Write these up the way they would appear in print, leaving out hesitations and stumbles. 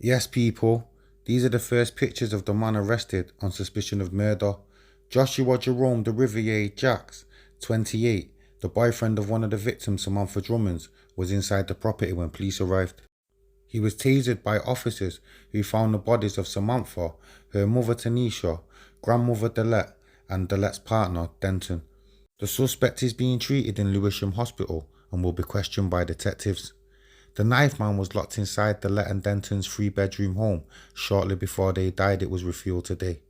Yes, people, these are the first pictures of the man arrested on suspicion of murder. Joshua Jerome de Riviere Jacks, 28, the boyfriend of one of the victims, Samantha Drummonds, was inside the property when police arrived. He was tasered by officers who found the bodies of Samantha, her mother Tanisha, grandmother Delette, and Delette's partner Denton. The suspect is being treated in Lewisham Hospital and will be questioned by detectives. The knife man was locked inside Delette and Denton's three-bedroom home shortly before they died, it was revealed today.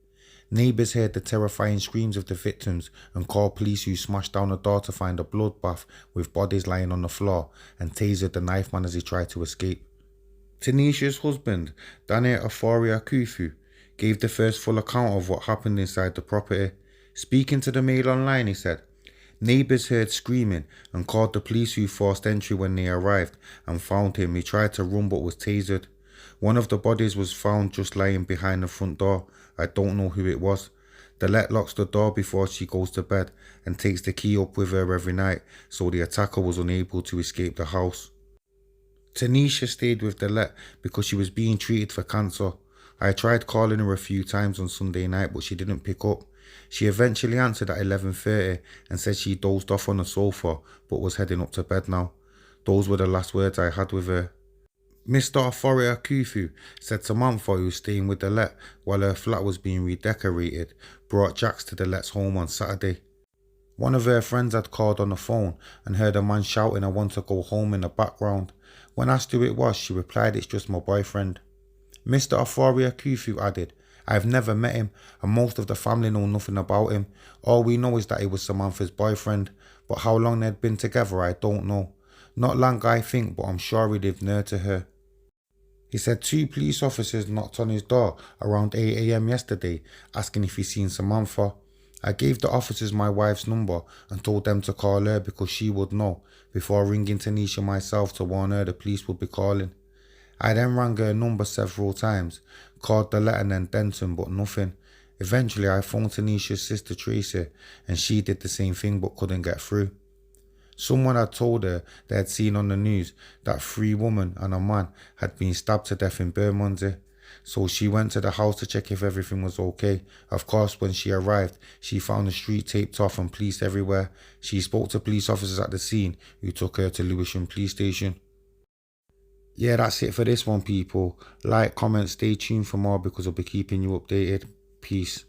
Neighbours heard the terrifying screams of the victims and called police, who smashed down the door to find a bloodbath with bodies lying on the floor and tasered the knife man as he tried to escape. Tanisha's husband, Daniel Aforia Kufu, gave the first full account of what happened inside the property. Speaking to the Mail Online, he said, "Neighbours heard screaming and called the police, who forced entry when they arrived and found him. He tried to run but was tasered. One of the bodies was found just lying behind the front door. I don't know who it was. Delette locks the door before she goes to bed and takes the key up with her every night, so the attacker was unable to escape the house." Tanisha stayed with Delette because she was being treated for cancer. I tried calling her a few times on Sunday night, but she didn't pick up. She eventually answered at 11:30 and said she dozed off on the sofa but was heading up to bed now. Those were the last words I had with her. Mr. Aforia Kufu said Samantha, who was staying with Delette while her flat was being redecorated, brought Jax to Delette's home on Saturday. One of her friends had called on the phone and heard a man shouting, "I want to go home," in the background. When asked who it was, she replied, "It's just my boyfriend." Mr. Aforia Kufu added, "I've never met him and most of the family know nothing about him. All we know is that he was Samantha's boyfriend, but how long they'd been together I don't know. Not long I think, but I'm sure he lived near to her." He said two police officers knocked on his door around 8 a.m. yesterday asking if he's seen Samantha. I gave the officers my wife's number and told them to call her because she would know, before ringing Tanisha myself to warn her the police would be calling. I then rang her number several times, called Delette and then Denton, but nothing. Eventually I phoned Tanisha's sister Tracy and she did the same thing but couldn't get through. Someone had told her they had seen on the news that 3 women and a man had been stabbed to death in Bermondsey. So she went to the house to check if everything was okay. Of course, when she arrived, she found the street taped off and police everywhere. She spoke to police officers at the scene who took her to Lewisham Police Station. Yeah, that's it for this one, people. Like, comment, stay tuned for more because I'll be keeping you updated. Peace.